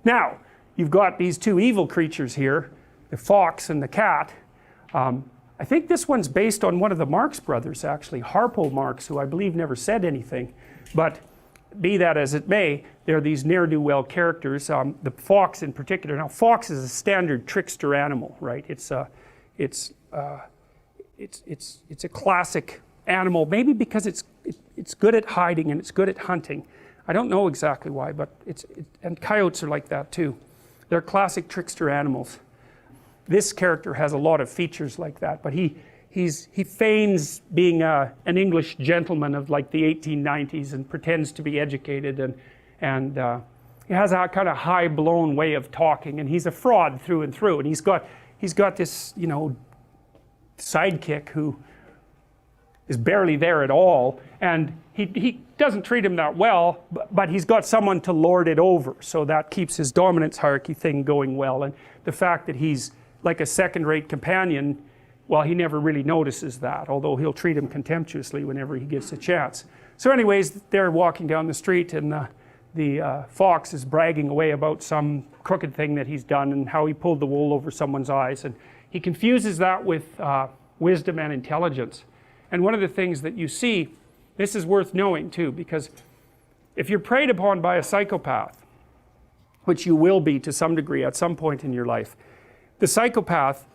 Now, you've got these two evil creatures here, the fox and the cat. I think this one's based on one of the Marx brothers, actually, Harpo Marx, who I believe never said anything. But be that as it may, they're these ne'er-do-well characters. The fox in particular. Now, fox is a standard trickster animal, right? It's a classic animal, maybe because it's good at hiding and it's good at hunting. I don't know exactly why, but and coyotes are like that too. They're classic trickster animals. This character has a lot of features like that, but he feigns being an English gentleman of like the 1890s and pretends to be educated, and he has a kind of high-blown way of talking, and he's a fraud through and through. And he's got this, you know, sidekick who is barely there at all, and he doesn't treat him that well, but he's got someone to lord it over, so that keeps his dominance hierarchy thing going well. And the fact that he's like a second-rate companion, well, he never really notices that, although he'll treat him contemptuously whenever he gets a chance. So anyways, they're walking down the street, and the fox is bragging away about some crooked thing that he's done and how he pulled the wool over someone's eyes, and he confuses that with wisdom and intelligence. And one of the things that you see, this is worth knowing too, because if you're preyed upon by a psychopath, which you will be to some degree at some point in your life, the psychopath,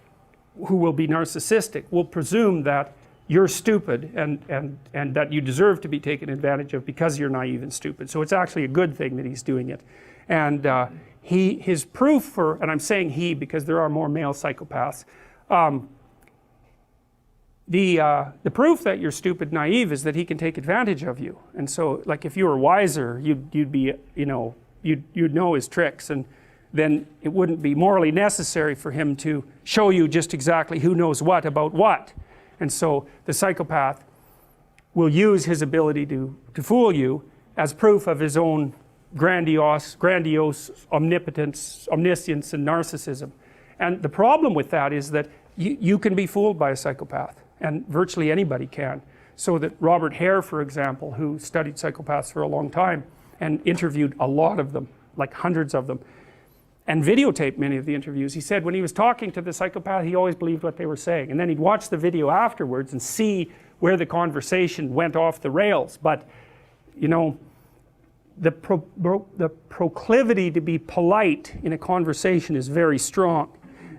who will be narcissistic, will presume that you're stupid and that you deserve to be taken advantage of because you're naive and stupid. So it's actually a good thing that he's doing it. And his proof for, and I'm saying he because there are more male psychopaths, the proof that you're stupid, naive, is that he can take advantage of you. And so, like, if you were wiser, you'd be, you know, you'd know his tricks, and then it wouldn't be morally necessary for him to show you just exactly who knows what about what. And so the psychopath will use his ability to fool you as proof of his own grandiose omnipotence, omniscience, and narcissism. And the problem with that is that you can be fooled by a psychopath, and virtually anybody can. So that Robert Hare, for example, who studied psychopaths for a long time and interviewed a lot of them, like hundreds of them, and videotaped many of the interviews, he said when he was talking to the psychopath, he always believed what they were saying, and then he'd watch the video afterwards and see where the conversation went off the rails. But you know, the proclivity to be polite in a conversation is very strong,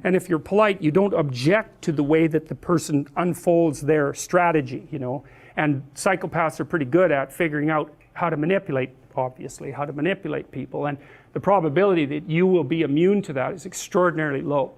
and if you're polite, you don't object to the way that the person unfolds their strategy, you know. And psychopaths are pretty good at figuring out how to manipulate, obviously, how to manipulate people, and the probability that you will be immune to that is extraordinarily low.